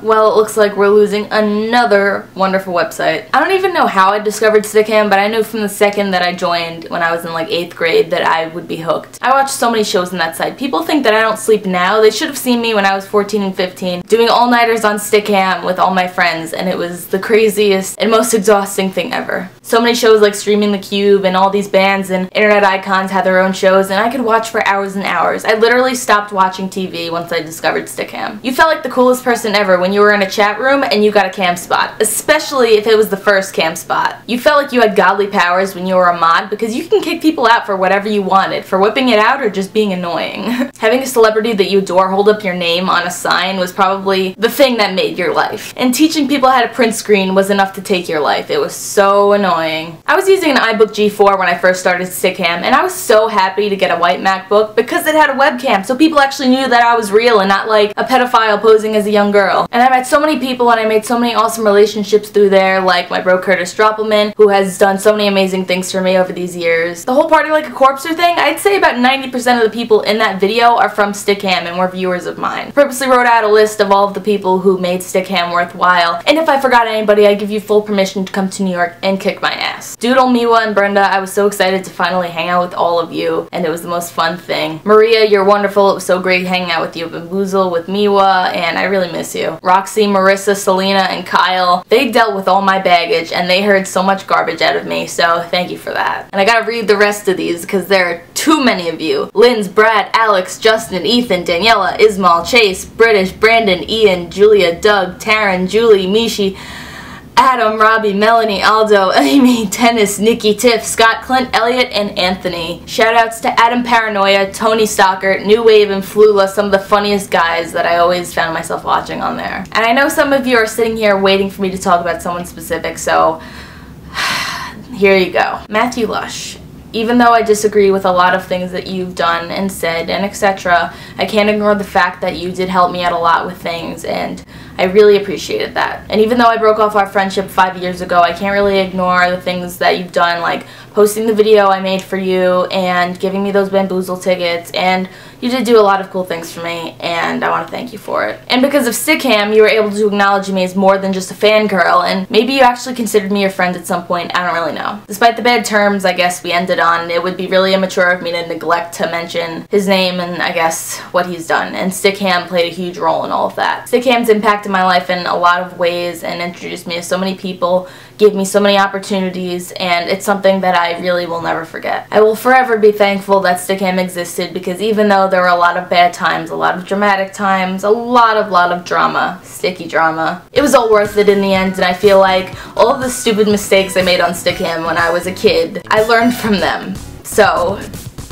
Well, it looks like we're losing another wonderful website. I don't even know how I discovered Stickam, but I knew from the second that I joined when I was in like 8th grade that I would be hooked. I watched so many shows on that site. People think that I don't sleep now. They should have seen me when I was 14 and 15 doing all-nighters on Stickam with all my friends, and it was the craziest and most exhausting thing ever. So many shows like Streaming the Cube and all these bands and internet icons had their own shows, and I could watch for hours and hours. I literally stopped watching TV once I discovered Stickam. You felt like the coolest person ever when you were in a chat room and you got a cam spot, especially if it was the first cam spot. You felt like you had godly powers when you were a mod because you can kick people out for whatever you wanted, for whipping it out or just being annoying. Having a celebrity that you adore hold up your name on a sign was probably the thing that made your life. And teaching people how to print screen was enough to take your life. It was so annoying. I was using an iBook G4 when I first started Stickam, and I was so happy to get a white MacBook because it had a webcam, so people actually knew that I was real and not like a pedophile posing as a young girl. And I met so many people and I made so many awesome relationships through there, like my bro Curtis Droppelman, who has done so many amazing things for me over these years. The whole Party Like a Corpser thing, I'd say about 90% of the people in that video are from Stickam and were viewers of mine. I purposely wrote out a list of all of the people who made Stickam worthwhile, and if I forgot anybody, I give you full permission to come to New York and kick my ass. Doodle, Miwa, and Brenda, I was so excited to finally hang out with all of you, and it was the most fun thing. Maria, you're wonderful. It was so great hanging out with you. Bamboozle, with Miwa, and I really miss you. Roxy, Marissa, Selena, and Kyle, they dealt with all my baggage, and they heard so much garbage out of me, so thank you for that. And I gotta read the rest of these because there are too many of you. Linz, Brad, Alex, Justin, Ethan, Daniela, Ismail, Chase, British, Brandon, Ian, Julia, Doug, Taryn, Julie, Mishi, Adam, Robbie, Melanie, Aldo, Amy, Dennis, Nikki, Tiff, Scott, Clint, Elliot, and Anthony. Shoutouts to Adam Paranoia, Tony Stalker, New Wave, and Flula, some of the funniest guys that I always found myself watching on there. And I know some of you are sitting here waiting for me to talk about someone specific, so here you go. Matthew Lush. Even though I disagree with a lot of things that you've done and said and etc., I can't ignore the fact that you did help me out a lot with things, and I really appreciated that. And even though I broke off our friendship 5 years ago, I can't really ignore the things that you've done, like posting the video I made for you and giving me those Bamboozle tickets, and you did do a lot of cool things for me, and I want to thank you for it. And because of Stickam, you were able to acknowledge me as more than just a fangirl, and maybe you actually considered me your friend at some point, I don't really know. Despite the bad terms I guess we ended on, it would be really immature of me to neglect to mention his name and I guess what he's done, and Stickam played a huge role in all of that. Stickam's impacted my life in a lot of ways and introduced me to so many people, gave me so many opportunities, and it's something that I really will never forget. I will forever be thankful that Stickam existed, because even though there were a lot of bad times, a lot of dramatic times, a lot of drama, sticky drama, it was all worth it in the end, and I feel like all of the stupid mistakes I made on Stickam when I was a kid, I learned from them. So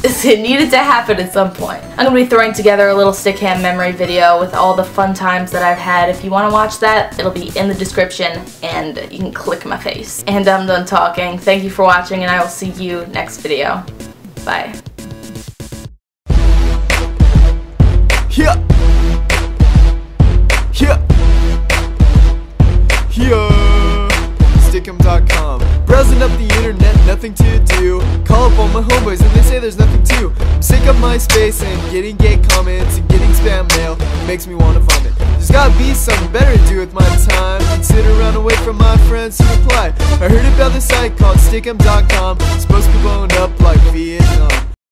it needed to happen at some point. I'm going to be throwing together a little Stickam memory video with all the fun times that I've had. If you want to watch that, it'll be in the description, and you can click my face. And I'm done talking. Thank you for watching, and I will see you next video. Bye. Yeah. Stickam.com. Browsing up the internet, nothing to do. Call up all my homeboys and they say there's nothing to. I'm sick of MySpace and getting gay comments and getting spam mail. It makes me wanna vomit. There's gotta be something better to do with my time than sit around and wait for my friends to reply. I heard about this site called Stickam.com. It's supposed to be blowing up like Vietnam.